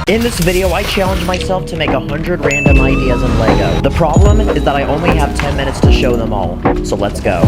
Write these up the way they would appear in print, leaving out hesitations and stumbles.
In this video, I challenge myself to make 100 random ideas in LEGO. The problem is that I only have 10 minutes to show them all, so let's go.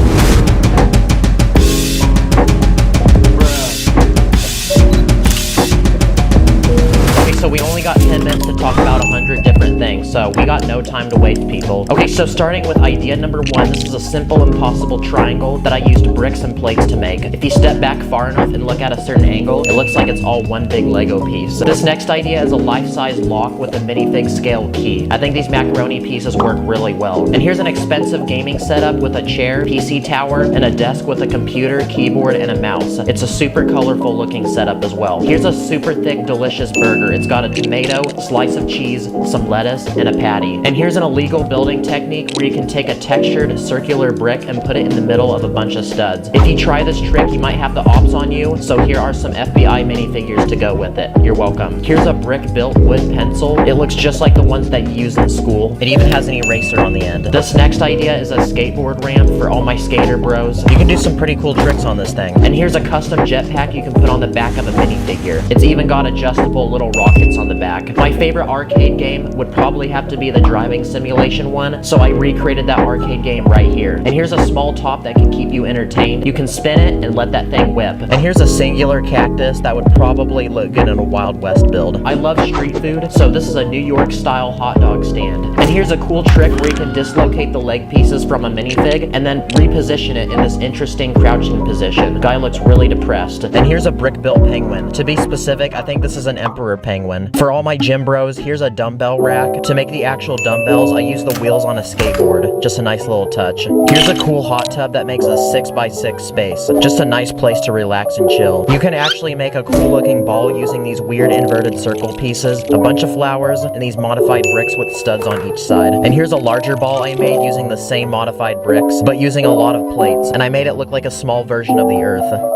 So we only got 10 minutes to talk about 100 different things, so we got no time to waste, people. Okay, so starting with idea number 1, this is a simple impossible triangle that I used bricks and plates to make. If you step back far enough and look at a certain angle, it looks like it's all one big Lego piece. This next idea is a life-size lock with a minifig scale key. I think these macaroni pieces work really well. And here's an expensive gaming setup with a chair, PC tower, and a desk with a computer, keyboard, and a mouse. It's a super colorful looking setup as well. Here's a super thick, delicious burger. It's got a tomato, slice of cheese, some lettuce, and a patty. And here's an illegal building technique where you can take a textured circular brick and put it in the middle of a bunch of studs. If you try this trick, you might have the ops on you, so here are some FBI minifigures to go with it. You're welcome. Here's a brick-built wood pencil. It looks just like the ones that you use in school. It even has an eraser on the end. This next idea is a skateboard ramp for all my skater bros. You can do some pretty cool tricks on this thing. And here's a custom jetpack you can put on the back of a minifigure. It's even got adjustable little rockets on the back. My favorite arcade game would probably have to be the driving simulation one, so I recreated that arcade game right here. And here's a small top that can keep you entertained. You can spin it and let that thing whip. And here's a singular cactus that would probably look good in a Wild West build. I love street food, so this is a New York style hot dog stand. And here's a cool trick where you can dislocate the leg pieces from a minifig and then reposition it in this interesting crouching position. The guy looks really depressed. And here's a brick built penguin. To be specific, I think this is an emperor penguin. For all my gym bros, here's a dumbbell rack. To make the actual dumbbells, I use the wheels on a skateboard. Just a nice little touch. Here's a cool hot tub that makes a 6x6 space. Just a nice place to relax and chill. You can actually make a cool looking ball using these weird inverted circle pieces, a bunch of flowers, and these modified bricks with studs on each side. And here's a larger ball I made using the same modified bricks, but using a lot of plates. And I made it look like a small version of the Earth.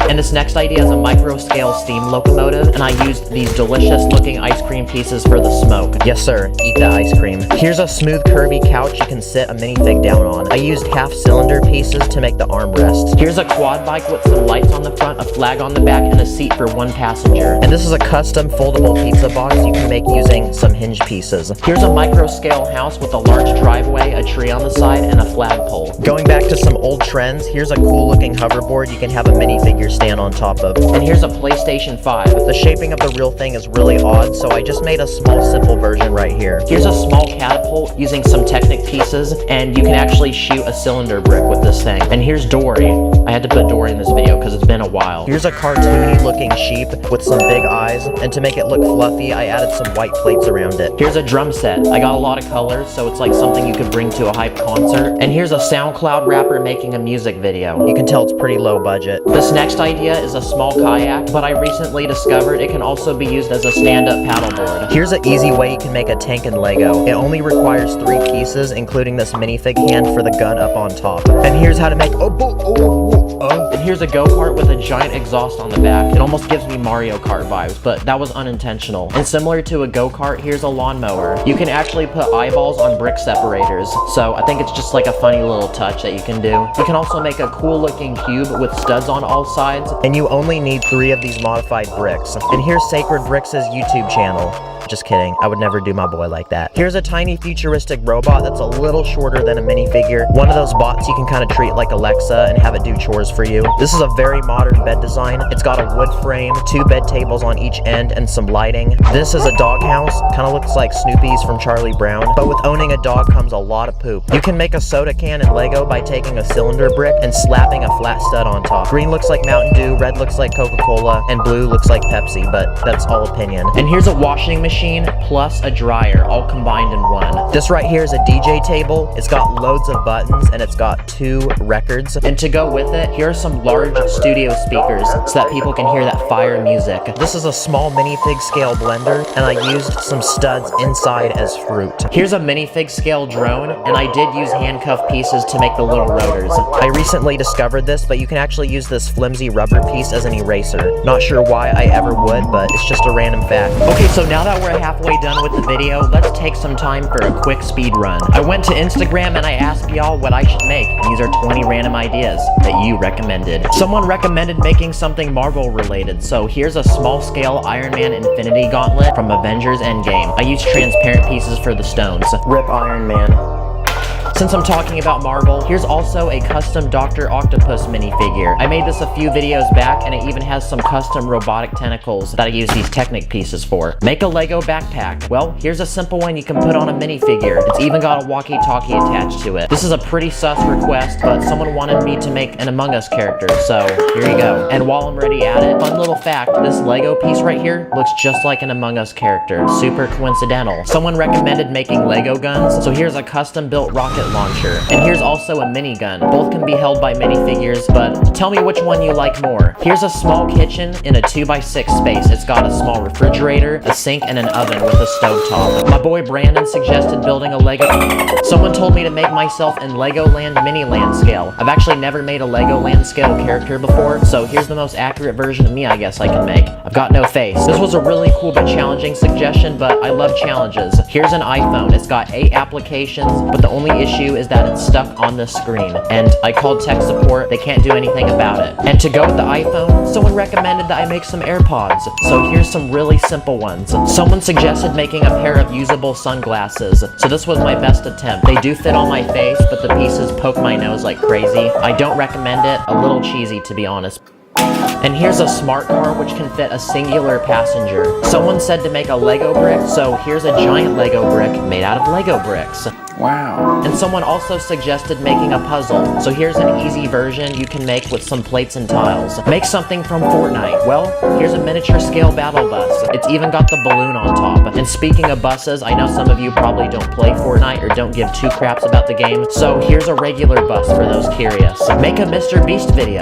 And this next idea is a micro-scale steam locomotive, and I used these delicious-looking ice cream pieces for the smoke. Yes, sir. Eat that ice cream. Here's a smooth, curvy couch you can sit a minifig down on. I used half-cylinder pieces to make the armrests. Here's a quad bike with some lights on the front, a flag on the back, and a seat for one passenger. And this is a custom foldable pizza box you can make using some hinge pieces. Here's a micro-scale house with a large driveway, a tree on the side, and a flagpole. Going back to some old trends, here's a cool-looking hoverboard you can have a minifigure stand on top of. And here's a PlayStation 5. The shaping of the real thing is really odd, so I just made a small, simple version right here. Here's a small catapult using some Technic pieces, and you can actually shoot a cylinder brick with this thing. And here's Dory. I had to put Dory in this video because it's been a while. Here's a cartoony looking sheep with some big eyes, and to make it look fluffy, I added some white plates around it. Here's a drum set. I got a lot of colors, so it's like something you could bring to a hype concert. And here's a SoundCloud rapper making a music video. You can tell it's pretty low budget. This next idea is a small kayak, but I recently discovered it can also be used as a stand-up paddleboard. Here's an easy way you can make a tank in Lego. It only requires 3 pieces, including this minifig hand for the gun up on top. And here's how to make And here's a go-kart with a giant exhaust on the back. It almost gives me Mario Kart vibes, but that was unintentional. And similar to a go-kart, here's a lawnmower. You can actually put eyeballs on brick separators, so I think it's just like a funny little touch that you can do. You can also make a cool-looking cube with studs on all sides, and you only need 3 of these modified bricks. And here's Sacred Bricks' YouTube channel. Just kidding, I would never do my boy like that. Here's a tiny futuristic robot that's a little shorter than a minifigure. One of those bots you can kind of treat like Alexa and have it do chores for you. This is a very modern bed design. It's got a wood frame, 2 bed tables on each end, and some lighting. This is a doghouse. Kind of looks like Snoopy's from Charlie Brown, but with owning a dog comes a lot of poop. You can make a soda can in Lego by taking a cylinder brick and slapping a flat stud on top. Green looks like Mountain Dew, red looks like Coca-Cola, and blue looks like Pepsi, but that's all opinion. And here's a washing machine plus a dryer all combined in one. This right here is a DJ table. It's got loads of buttons and it's got 2 records. And to go with it, here are some large studio speakers so that people can hear that fire music. This is a small minifig scale blender, and I used some studs inside as fruit. Here's a minifig scale drone, and I did use handcuff pieces to make the little rotors. I recently discovered this, but you can actually use this flimsy rubber piece as an eraser. Not sure why I ever would, but it's just a random fact. Okay, so now that we're we're halfway done with the video, let's take some time for a quick speed run. I went to Instagram and I asked y'all what I should make. These are 20 random ideas that you recommended. Someone recommended making something Marvel related, so here's a small scale Iron Man Infinity Gauntlet from Avengers Endgame. I used transparent pieces for the stones. Rip Iron Man. Since I'm talking about Marvel, here's also a custom Dr. Octopus minifigure. I made this a few videos back, and it even has some custom robotic tentacles that I use these Technic pieces for. Make a Lego backpack. Well, here's a simple one you can put on a minifigure. It's even got a walkie-talkie attached to it. This is a pretty sus request, but someone wanted me to make an Among Us character, so here you go. And while I'm already at it, fun little fact, this Lego piece right here looks just like an Among Us character. Super coincidental. Someone recommended making Lego guns, so here's a custom-built rocket launcher. And here's also a minigun. Both can be held by minifigures, but tell me which one you like more. Here's a small kitchen in a 2x6 space. It's got a small refrigerator, a sink, and an oven with a stovetop. My boy Brandon suggested building a Lego. Someone told me to make myself in Legoland Miniland scale. I've actually never made a Legoland scale character before, so here's the most accurate version of me I guess I can make. I've got no face. This was a really cool but challenging suggestion, but I love challenges. Here's an iPhone. It's got 8 applications, but the only issue is that it's stuck on the screen. And I called tech support, they can't do anything about it. And to go with the iPhone, someone recommended that I make some AirPods. So here's some really simple ones. Someone suggested making a pair of usable sunglasses. So this was my best attempt. They do fit on my face, but the pieces poke my nose like crazy. I don't recommend it. A little cheesy, to be honest. And here's a smart car which can fit a singular passenger. Someone said to make a Lego brick, so here's a giant Lego brick made out of Lego bricks. Wow. And someone also suggested making a puzzle. So here's an easy version you can make with some plates and tiles. Make something from Fortnite. Well, here's a miniature scale battle bus. It's even got the balloon on top. And speaking of buses, I know some of you probably don't play Fortnite or don't give two craps about the game. So here's a regular bus for those curious. Make a Mr. Beast video.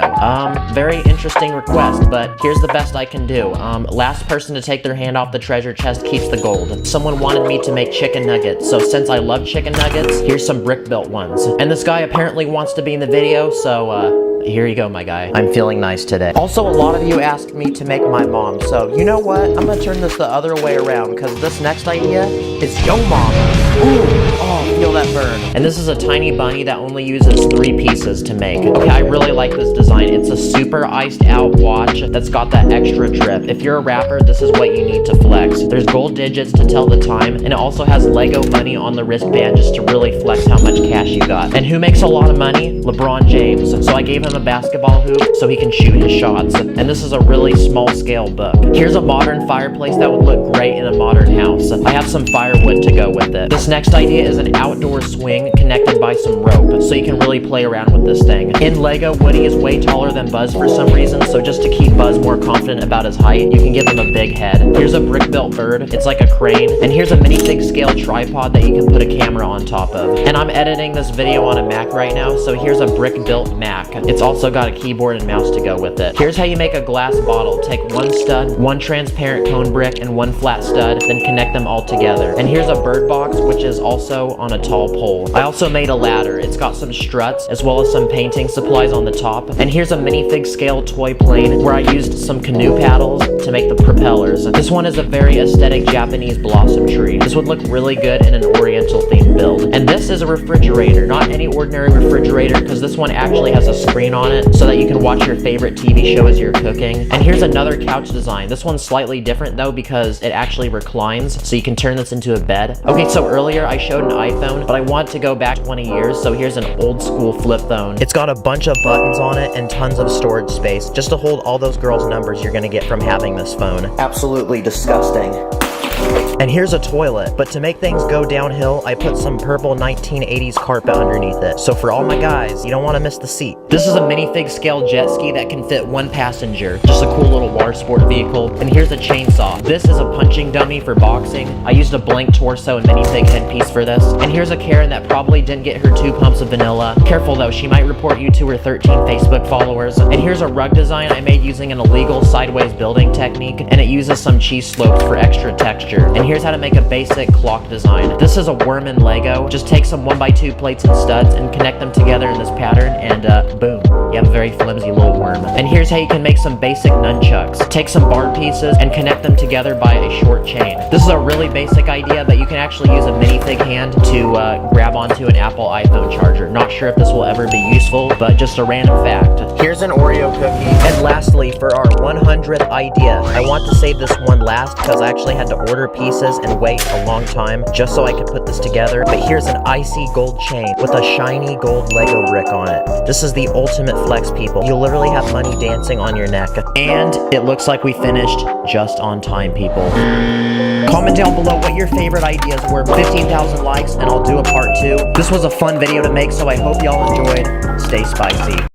Very interesting request, but here's the best I can do. Last person to take their hand off the treasure chest keeps the gold. Someone wanted me to make chicken nuggets, so since I love chicken nuggets, here's some brick-built ones. And this guy apparently wants to be in the video, so here you go, my guy. I'm feeling nice today. Also, a lot of you asked me to make my mom, so you know what? I'm gonna turn this the other way around, because this next idea is yo mom. Ooh, oh, feel that burn. And this is a tiny bunny that only uses 3 pieces to make. Okay, I really like this design. It's a super iced out watch that's got that extra drip. If you're a rapper, this is what you need to flex. There's gold digits to tell the time, and it also has Lego money on the wristband just to really flex how much cash you got. And who makes a lot of money? LeBron James. So I gave him a basketball hoop so he can shoot his shots. And this is a really small scale book. Here's a modern fireplace that would look great in a modern house. I have some firewood to go with it. This next idea is an outdoor swing connected by some rope, so you can really play around with this thing. In Lego, Woody is way taller than Buzz for some reason, so just to keep Buzz more confident about his height, you can give him a big head. Here's a brick-built bird. It's like a crane. And here's a minifig scale tripod that you can put a camera on top of. And I'm editing this video on a Mac right now, so here's a brick-built Mac. It's also got a keyboard and mouse to go with it. Here's how you make a glass bottle. Take 1 stud, 1 transparent cone brick, and 1 flat stud, then connect them all together. And here's a bird box, which is also on a tall pole. I also made a ladder. It's got some struts, as well as some painting supplies on the top. And here's a minifig scale toy plane, where I used some canoe paddles to make the propellers. This one is a very aesthetic Japanese blossom tree. This would look really good in an oriental themed build. And this is a refrigerator, not any ordinary refrigerator, because this one actually has a screen on it, so that you can watch your favorite TV show as you're cooking. And here's another couch design. This one's slightly different though, because it actually reclines, so you can turn this into a bed. Okay, so earlier I showed an iPhone, but I want to go back 20 years, so here's an old school flip phone. It's got a bunch of buttons on it and tons of storage space, just to hold all those girls' numbers you're gonna get from having this phone. Absolutely disgusting. And here's a toilet, but to make things go downhill, I put some purple 1980s carpet underneath it. So for all my guys, you don't want to miss the seat. This is a minifig scale jet ski that can fit 1 passenger. Just a cool little water sport vehicle. And here's a chainsaw. This is a punching dummy for boxing. I used a blank torso and minifig headpiece for this. And here's a Karen that probably didn't get her 2 pumps of vanilla. Careful though, she might report you to her 13 Facebook followers. And here's a rug design I made using an illegal sideways building technique, and it uses some cheese slopes for extra texture. texture. And here's how to make a basic clock design. This is a worm in Lego. Just take some 1x2 plates and studs and connect them together in this pattern, and boom, you have a very flimsy little worm. And here's how you can make some basic nunchucks. Take some bar pieces and connect them together by a short chain. This is a really basic idea, but you can actually use a minifig hand to grab onto an Apple iPhone charger. Not sure if this will ever be useful, but just a random fact. Here's an Oreo cookie. And lastly, for our 100th idea, I want to save this one last because I actually had to order pieces and wait a long time just so I could put this together. But here's an icy gold chain with a shiny gold Lego brick on it. This is the ultimate flex, people. You'll literally have money dancing on your neck. And it looks like we finished just on time, people. Comment down below what your favorite ideas were. 15,000 likes and I'll do a part 2. This was a fun video to make, so I hope y'all enjoyed. Stay spicy.